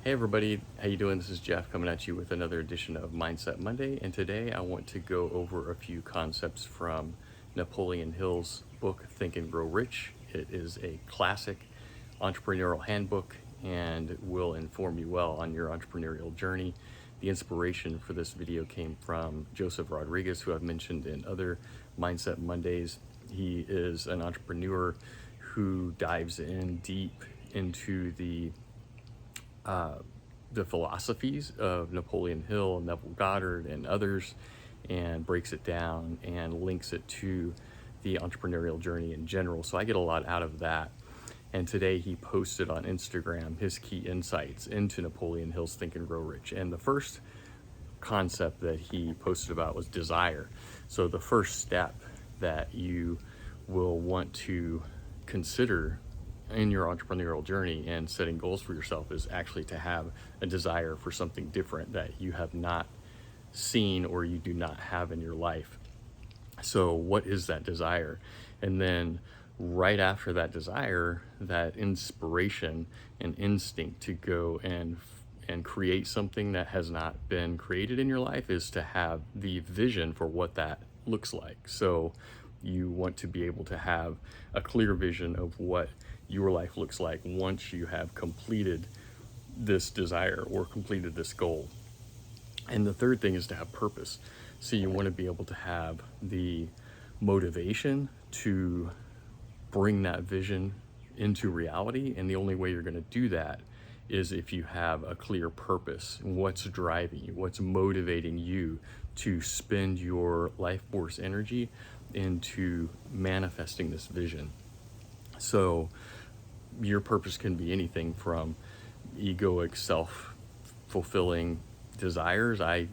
Hey everybody, how you doing? This is Jeff coming at you with another edition of Mindset Monday, and today I want to go over a few concepts from Napoleon Hill's book, Think and Grow Rich. It is a classic entrepreneurial handbook and will inform you well on your entrepreneurial journey. The inspiration for this video came from Joseph Rodrigues, who I've mentioned in other Mindset Mondays. He is an entrepreneur who dives in deep into the philosophies of Napoleon Hill, Neville Goddard, and others, and breaks it down and links it to the entrepreneurial journey in general. So I get a lot out of that. And today he posted on Instagram his key insights into Napoleon Hill's Think and Grow Rich. And the first concept that he posted about was desire. So the first step that you will want to consider in your entrepreneurial journey and setting goals for yourself is actually to have a desire for something different that you have not seen or you do not have in your life. So what is that desire? And then right after that desire, that inspiration and instinct to go and create something that has not been created in your life is to have the vision for what that looks like. So you want to be able to have a clear vision of what your life looks like once you have completed this desire or completed this goal. And the third thing is to have purpose. So you want to be able to have the motivation to bring that vision into reality. And the only way you're going to do that is if you have a clear purpose. What's driving you? What's motivating you to spend your life force energy into manifesting this vision? So your purpose can be anything from egoic, self-fulfilling desires. I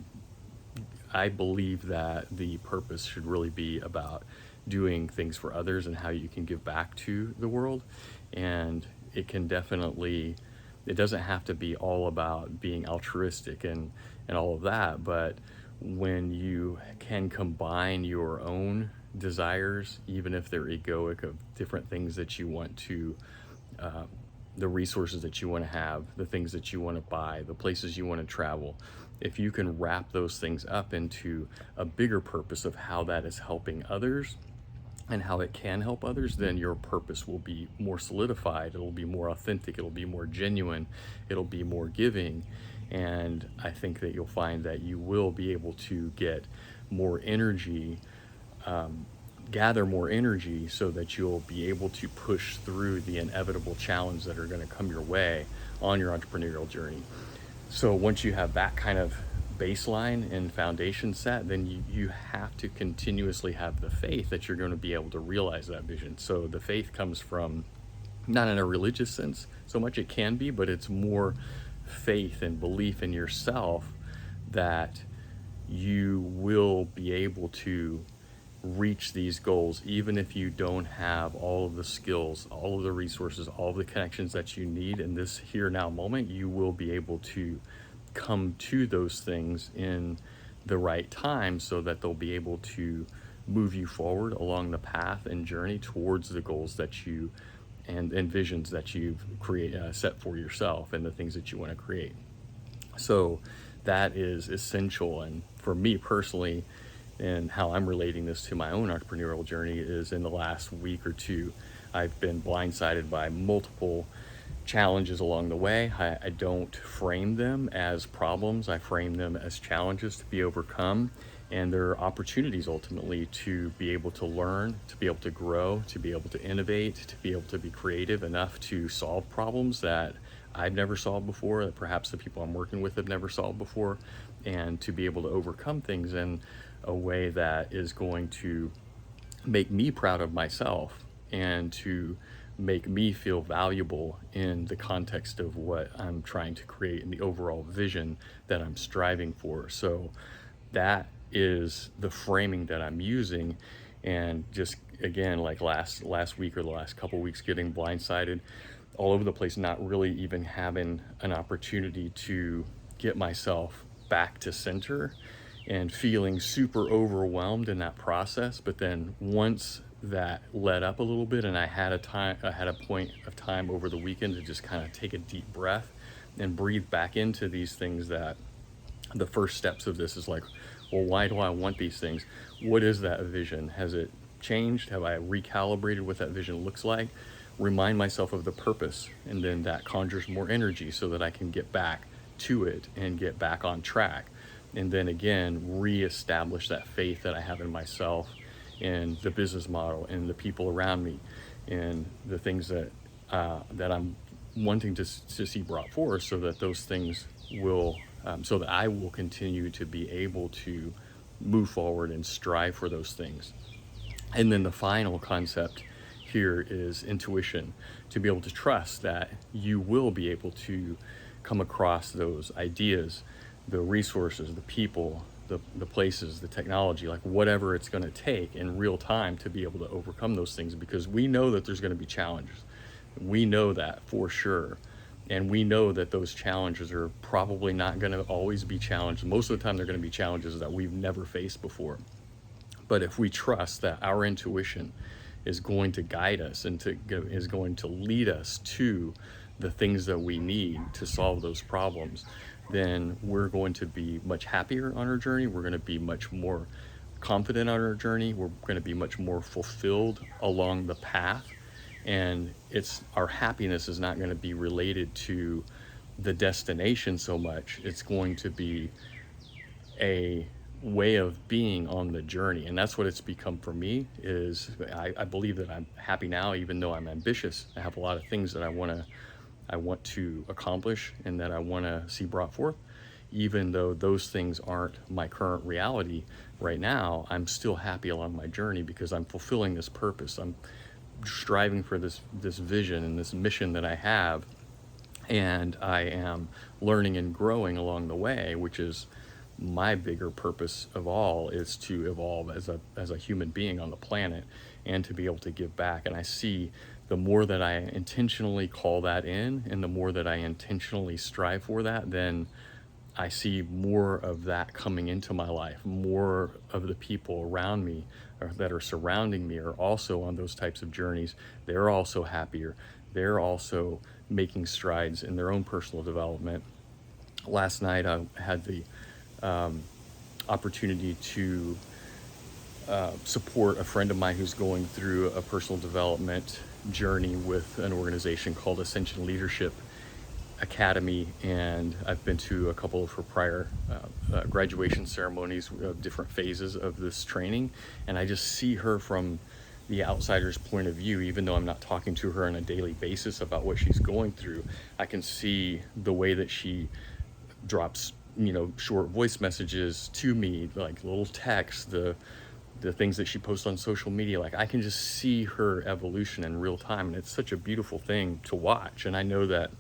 believe that the purpose should really be about doing things for others and how you can give back to the world. And it doesn't have to be all about being altruistic and all of that, but when you can combine your own desires, even if they're egoic, of different things that you want to, the resources that you want to have, the things that you want to buy, the places you want to travel, if you can wrap those things up into a bigger purpose of how that is helping others and how it can help others, then your purpose will be more solidified, it'll be more authentic, it'll be more genuine, it'll be more giving. And I think that you'll find that you will be able to get more energy, gather more energy, so that you'll be able to push through the inevitable challenges that are going to come your way on your entrepreneurial journey. So once you have that kind of baseline and foundation set, then you have to continuously have the faith that you're going to be able to realize that vision. So the faith comes from, not in a religious sense so much, it can be, but it's more faith and belief in yourself that you will be able to reach these goals, even if you don't have all of the skills, all of the resources, all of the connections that you need in this here now moment. You will be able to come to those things in the right time so that they'll be able to move you forward along the path and journey towards the goals that you and visions that you've set for yourself and the things that you want to create. So that is essential. And for me personally, and how I'm relating this to my own entrepreneurial journey, is in the last week or two, I've been blindsided by multiple challenges along the way. I don't frame them as problems. I frame them as challenges to be overcome. And they're opportunities ultimately to be able to learn, to be able to grow, to be able to innovate, to be able to be creative enough to solve problems that I've never solved before, that perhaps the people I'm working with have never solved before, and to be able to overcome things in a way that is going to make me proud of myself and to make me feel valuable in the context of what I'm trying to create and the overall vision that I'm striving for. So that is the framing that I'm using. And just again, like last week or the last couple weeks, getting blindsided all over the place, not really even having an opportunity to get myself back to center, and feeling super overwhelmed in that process. But then once that let up a little bit and I had a point of time over the weekend to just kind of take a deep breath, and breathe back into these things, that the first steps of this is like, well, why do I want these things? What is that vision? Has it changed? Have I recalibrated what that vision looks like? Remind myself of the purpose, and then that conjures more energy so that I can get back to it and get back on track. And then again, reestablish that faith that I have in myself, in the business model, and the people around me, and the things that I'm wanting to see brought forth, so that those things will, so that I will continue to be able to move forward and strive for those things. And then the final concept here is intuition, to be able to trust that you will be able to come across those ideas, the resources, the people, the places, the technology, like whatever it's going to take in real time to be able to overcome those things, because we know that there's going to be challenges. We know that for sure. And we know that those challenges are probably not going to always be challenges. Most of the time, they're going to be challenges that we've never faced before. But if we trust that our intuition is going to guide us and is going to lead us to the things that we need to solve those problems, then we're going to be much happier on our journey. We're going to be much more confident on our journey. We're going to be much more fulfilled along the path. And our happiness is not going to be related to the destination so much. It's going to be a way of being on the journey. And that's what it's become for me. Is I believe that I'm happy now, even though I'm ambitious. I have a lot of things that I want to accomplish and that I want to see brought forth. Even though those things aren't my current reality right now, I'm still happy along my journey, because I'm fulfilling this purpose. I'm striving for this vision and this mission that I have, and I am learning and growing along the way, which is my bigger purpose of all, is to evolve as a human being on the planet, and to be able to give back. And I see the more that I intentionally call that in, and the more that I intentionally strive for that, then I see more of that coming into my life. More of the people around me that are surrounding me are also on those types of journeys. They're also happier. They're also making strides in their own personal development. Last night I had the opportunity to support a friend of mine who's going through a personal development journey with an organization called Ascension Leadership Academy, and I've been to a couple of her prior graduation ceremonies of different phases of this training, and I just see her from the outsider's point of view. Even though I'm not talking to her on a daily basis about what she's going through, I can see the way that she drops, short voice messages to me, like little texts, the things that she posts on social media. Like, I can just see her evolution in real time, and it's such a beautiful thing to watch. And I know that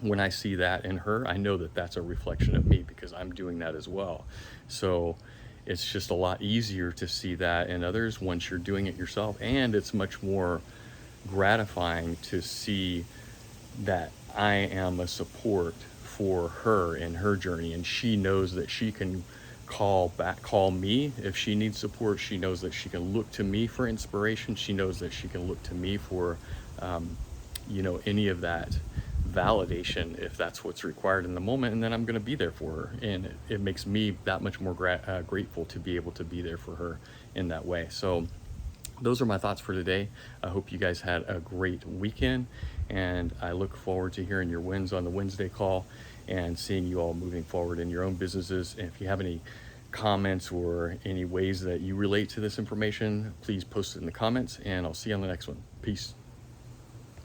when I see that in her, I know that that's a reflection of me, because I'm doing that as well. So it's just a lot easier to see that in others once you're doing it yourself. And it's much more gratifying to see that I am a support for her in her journey, and she knows that she can call me if she needs support. She knows that she can look to me for inspiration. She knows that she can look to me for any of that validation, if that's what's required in the moment, and then I'm going to be there for her. And it makes me that much more grateful to be able to be there for her in that way. So those are my thoughts for today. I hope you guys had a great weekend, and I look forward to hearing your wins on the Wednesday call and seeing you all moving forward in your own businesses. And if you have any comments or any ways that you relate to this information, please post it in the comments, and I'll see you on the next one. Peace.